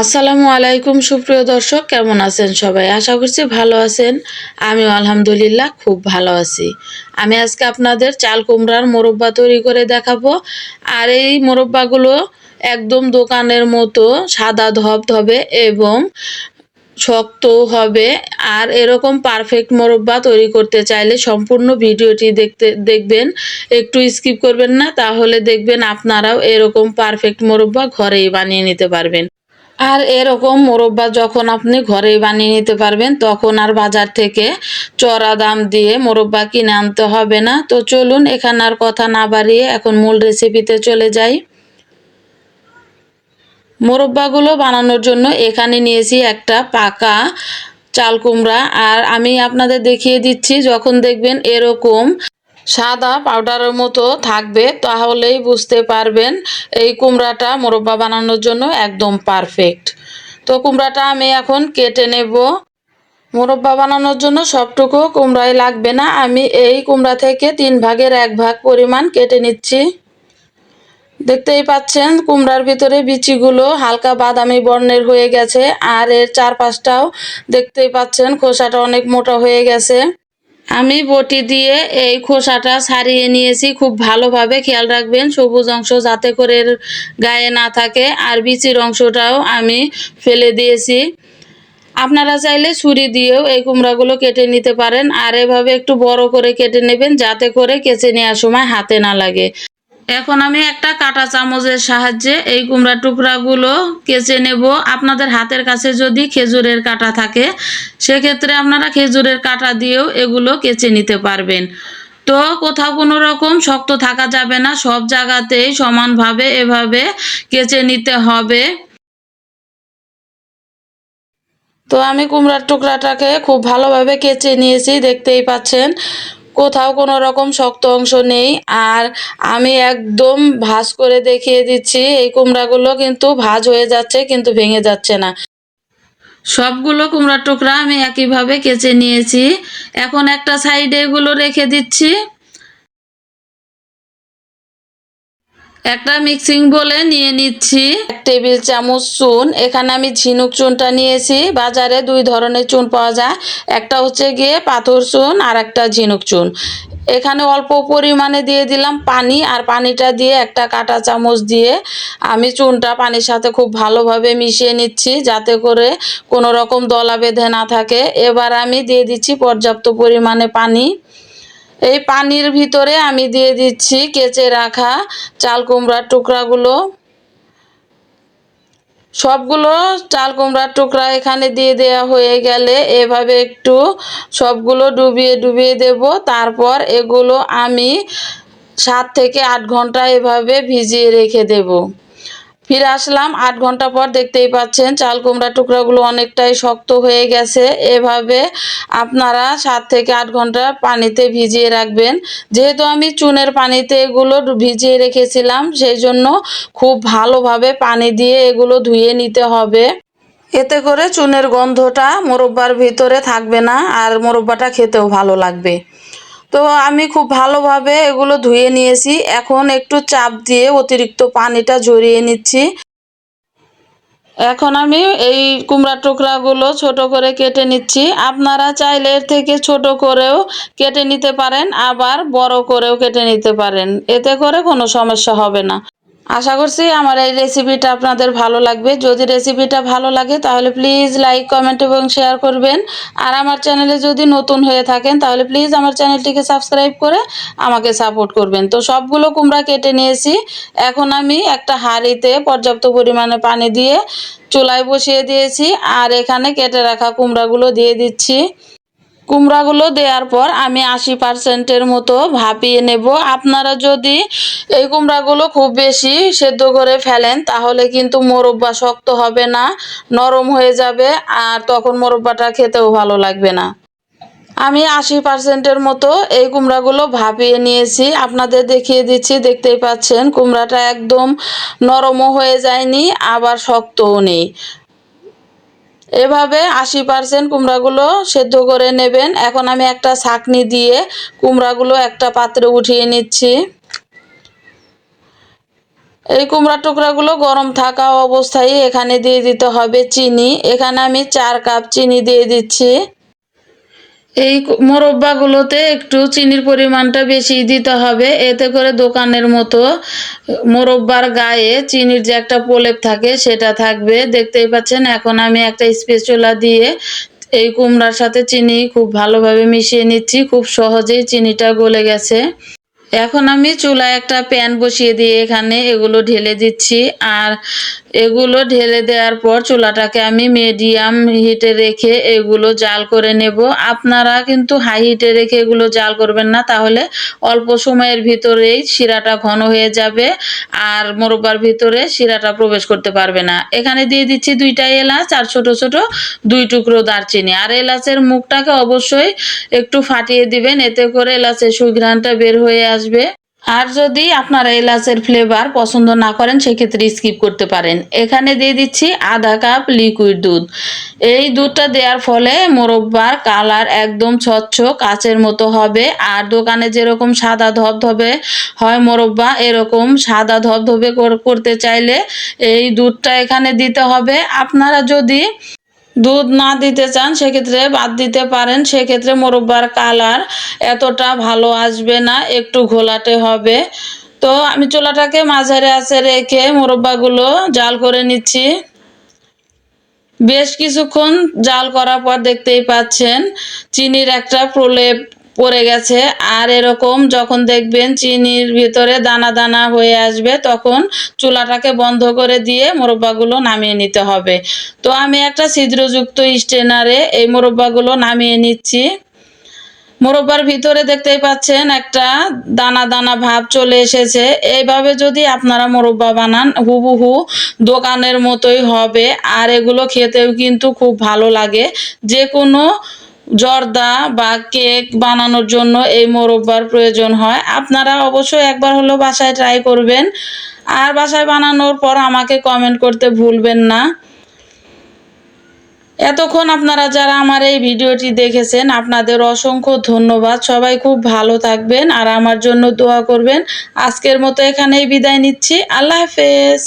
আসসালামু আলাইকুম সুপ্রিয় দর্শক, কেমন আছেন সবাই? আশা করছি ভালো আছেন। আমিও আলহামদুলিল্লাহ খুব ভালো আছি। আমি আজকে আপনাদের চাল কুমড়ার মোরব্বা তৈরি করে দেখাবো। আর এই মোরব্বাগুলো একদম দোকানের মতো সাদা ধবধবে এবং শক্ত হবে। আর এরকম পারফেক্ট মোরব্বা তৈরি করতে চাইলে সম্পূর্ণ ভিডিওটি দেখবেন, একটু স্কিপ করবেন না, তাহলে দেখবেন আপনারাও এরকম পারফেক্ট মোরব্বা ঘরেই বানিয়ে নিতে পারবেন। আর এরকম মোরব্বা যখন আপনি ঘরেই বানিয়ে নিতে পারবেন, তখন আর বাজার থেকে চড়া দাম দিয়ে মোরব্বা কিনে আনতে হবে না। তো চলুন, এখানে আর কথা না বাড়িয়ে এখন মূল রেসিপিতে চলে যাই। মোরব্বাগুলো বানানোর জন্য এখানে নিয়েছি একটা পাকা চাল কুমড়া। আর আমি আপনাদের দেখিয়ে দিচ্ছি, যখন দেখবেন এরকম সাদা পাউডারের মতো থাকবে তাহলেই বুঝতে পারবেন এই কুমড়াটা মোরব্বা বানানোর জন্য একদম পারফেক্ট। তো কুমড়াটা আমি এখন কেটে নেব। মোরব্বা বানানোর জন্য সবটুকু কুমড়াই লাগবে না, আমি এই কুমড়া থেকে 1/3 ভাগ পরিমাণ কেটে নিচ্ছি। দেখতেই পাচ্ছেন কুমড়ার ভিতরে বিচিগুলো হালকা বাদামি বর্ণের হয়ে গেছে, আর এর চারপাশটাও দেখতেই পাচ্ছেন খোসাটা অনেক মোটা হয়ে গেছে। আমি বটি দিয়ে এই খোসাটা ছাড়িয়ে নিয়েছি। খুব ভালোভাবে খেয়াল রাখবেন সবুজ অংশ যাতে করে এর গায়ে না থাকে, আর বিচির অংশটাও আমি ফেলে দিয়েছি। আপনারা চাইলে ছুরি দিয়েও এই কুমড়াগুলো কেটে নিতে পারেন, আর এভাবে একটু বড় করে কেটে নেবেন যাতে করে কেচে নেওয়ার সময় হাতে না লাগে। এখন আমি একটা কাঁটা চামচের সাহায্যে এই কুমড়ার টুকরাগুলো কেচে নেব। আপনাদের হাতের কাছে যদি খেজুরের কাঁটা থাকে, সেক্ষেত্রে আপনারা খেজুরের কাঁটা দিয়েও এগুলো কেচে নিতে পারবেন। তো কোথাও কোনো রকম শক্ত থাকা যাবে না, সব জায়গাতেই সমানভাবে এভাবে কেচে নিতে হবে। তো আমি কুমড়ার টুকরাটাকে খুব ভালোভাবে কেচে নিয়েছি, দেখতেই পাচ্ছেন কোথাও কোনো রকম শক্ত অংশ নেই। আর আমি একদম ভাঁজ করে দেখিয়ে দিচ্ছি, এই কুমড়াগুলো কিন্তু ভাঁজ হয়ে যাচ্ছে কিন্তু ভেঙে যাচ্ছে না। সবগুলো কুমড়ার টুকরা আমি একইভাবে কেচে নিয়েছি। এখন একটা সাইডে এগুলো রেখে দিচ্ছি। একটা মিক্সিং বলে নিয়ে নিচ্ছি 1 টেবিল চামচ চুন। এখানে আমি ঝিনুক চুনটা নিয়েছি। বাজারে 2 ধরনের চুন পাওয়া যায়, একটা হচ্ছে গিয়ে পাথর চুন আর একটা ঝিনুক চুন। এখানে অল্প পরিমাণে দিয়ে দিলাম পানি, আর পানিটা দিয়ে একটা কাঁটা চামচ দিয়ে আমি চুনটা পানির সাথে খুব ভালোভাবে মিশিয়ে নিচ্ছি যাতে করে কোনো রকম দলা বেঁধে না থাকে। এবার আমি দিয়ে দিচ্ছি পর্যাপ্ত পরিমাণে পানি। এই পানির ভিতরে আমি দিয়ে দিচ্ছি কেচে রাখা চাল কুমড়ার টুকরাগুলো। সবগুলো চাল কুমড়ার টুকরা এখানে দিয়ে দেওয়া হয়ে গেলে এভাবে একটু সবগুলো ডুবিয়ে ডুবিয়ে দেব। তারপর এগুলো আমি 7 থেকে 8 ঘন্টা এভাবে ভিজিয়ে রেখে দেব। ফিরে আসলাম 8 ঘন্টা পর। দেখতেই পাচ্ছেন চাল কুমড়ার টুকরাগুলো অনেকটাই শক্ত হয়ে গেছে। এভাবে আপনারা 7 থেকে 8 ঘন্টা পানিতে ভিজিয়ে রাখবেন। যেহেতু আমি চুনের পানিতে এগুলো ভিজিয়ে রেখেছিলাম, সেই জন্য খুব ভালোভাবে পানি দিয়ে এগুলো ধুয়ে নিতে হবে। এতে করে চুনের গন্ধটা মোরব্বার ভিতরে থাকবে না, আর মোরব্বাটা খেতেও ভালো লাগবে। তো আমি খুব ভালোভাবে এগুলো ধুয়ে নিয়েছি। এখন একটু চাপ দিয়ে অতিরিক্ত পানিটা ঝরিয়ে নিচ্ছি। এখন আমি এই কুমড়ার টুকরাগুলো ছোট করে কেটে নিচ্ছি। আপনারা চাইলে এর থেকে ছোট করেও কেটে নিতে পারেন, আবার বড় করেও কেটে নিতে পারেন, এতে করে কোনো সমস্যা হবে না। আশা করছি আমার এই রেসিপিটা আপনাদের ভালো লাগবে। যদি রেসিপিটা ভালো লাগে তাহলে প্লিজ লাইক, কমেন্ট এবং শেয়ার করবেন। আর আমার চ্যানেলে যদি নতুন হয়ে থাকেন তাহলে প্লিজ আমার চ্যানেলটিকে সাবস্ক্রাইব করে আমাকে সাপোর্ট করবেন। তো সবগুলো কুমড়া কেটে নিয়েছি। এখন আমি একটা হাঁড়িতে পর্যাপ্ত পরিমাণে পানি দিয়ে চুলায় বসিয়ে দিয়েছি, আর এখানে কেটে রাখা কুমড়াগুলো দিয়ে দিচ্ছি। কুমড়াগুলো দেওয়ার পর আমি 80% মতো ভাপিয়ে নেব। আপনারা যদি এই কুমড়াগুলো খুব বেশি সেদ্ধ করে ফেলেন তাহলে কিন্তু মোরব্বা শক্ত হবে না, নরম হয়ে যাবে, আর তখন মোরব্বাটা খেতেও ভালো লাগবে না। আমি 80% মতো এই কুমড়াগুলো ভাপিয়ে নিয়েছি, আপনাদের দেখিয়ে দিচ্ছি। দেখতেই পাচ্ছেন কুমড়াটা একদম নরমও হয়ে যায়নি, আবার শক্তও নেই। এভাবে 80% কুমড়াগুলো সেদ্ধ করে নেবেন। এখন আমি একটা ছাঁকনি দিয়ে কুমড়াগুলো একটা পাত্রে উঠিয়ে নিচ্ছি। এই কুমড়ার টুকরাগুলো গরম থাকা অবস্থায় এখানে দিয়ে দিতে হবে চিনি। এখানে আমি 4 কাপ চিনি দিয়ে দিচ্ছি। এই মোরব্বাগুলোতে একটু চিনির পরিমাণটা বেশি দিতে হবে, এতে করে দোকানের মতো মোরব্বার গায়ে চিনির যে একটা প্রলেপ থাকে সেটা থাকবে। দেখতেই পাচ্ছেন এখন আমি একটা স্প্যাচুলা দিয়ে এই কুমড়ার সাথে চিনি খুব ভালোভাবে মিশিয়ে নিচ্ছি। খুব সহজেই চিনিটা গলে গেছে। এখন আমি চুলায় একটা প্যান বসিয়ে দিয়ে এখানে এগুলো ঢেলে দিচ্ছি। আর এগুলো ঢেলে দেওয়ার পর চুলাটাকে আমি মিডিয়াম হিটে রেখে এগুলো জাল করে নেব। আপনারা কিন্তু হাই হিটে রেখে এগুলো জাল করবেন না, তাহলে অল্প সময়ের ভিতরেই শিরাটা ঘন হয়ে যাবে আর মোরব্বার ভিতরে শিরাটা প্রবেশ করতে পারবে না। এখানে দিয়ে দিচ্ছি 2টা এলাচ আর ছোট ছোট 2 টুকরো দারচিনি। আর এলাচের মুখটাকে অবশ্যই একটু ফাটিয়ে দিবেন, এতে করে এলাচের সুঘ্রাণটা বের হয়ে আসবে। আর যদি আপনারা এলাচের ফ্লেভার পছন্দ না করেন সেক্ষেত্রে স্কিপ করতে পারেন। এখানে দিয়ে দিচ্ছি আধা কাপ লিকুইড দুধ। এই দুধটা দেওয়ার ফলে মোরব্বার কালার একদম স্বচ্ছ কাচের মতো হবে। আর দোকানে যেরকম সাদা ধবধবে হয় মোরব্বা, এরকম সাদা ধবধবে করতে চাইলে এই দুধটা এখানে দিতে হবে। আপনারা যদি দুধ না দিতে চান সেক্ষেত্রে বাদ দিতে পারেন, সেক্ষেত্রে মোরব্বার কালার এতটা ভালো আসবে না, একটু ঘোলাটে হবে। তো আমি চুলাটাকে মাঝারি আঁচে রেখে মোরব্বাগুলো জাল করে নিচ্ছি। বেশ কিছুক্ষণ জাল করার পর দেখতেই পাচ্ছেন চিনির একটা প্রলেপ পড়ে গেছে। আর এরকম যখন দেখবেন চিনির ভিতরে দানা দানা হয়ে আসবে তখন চুলাটাকে বন্ধ করে দিয়ে মোরব্বাগুলো নামিয়ে নিতে হবে। তো আমি একটা ছিদ্রযুক্ত স্ট্রেনারে এই মোরব্বাগুলো নামিয়ে নিচ্ছি। মোরব্বার ভিতরে দেখতেই পাচ্ছেন একটা দানা দানা ভাব চলে এসেছে। এইভাবে যদি আপনারা মোরব্বা বানান হুবহু দোকানের মতোই হবে। আর এগুলো খেতেও কিন্তু খুব ভালো লাগে। যে কোনো জর্দা বা কেক বানানোর জন্য এই মোরব্বার প্রয়োজন হয়। আপনারা অবশ্যই একবার হলেও বাসায় ট্রাই করবেন। আর বাসায় বানানোর পর আমাকে কমেন্ট করতে ভুলবেন না। এতক্ষণ আপনারা যারা আমার এই ভিডিওটি দেখেছেন আপনাদের অসংখ্য ধন্যবাদ। সবাই খুব ভালো থাকবেন আর আমার জন্য দোয়া করবেন। আজকের মতো এখানেই বিদায় নিচ্ছি। আল্লাহ হাফেজ।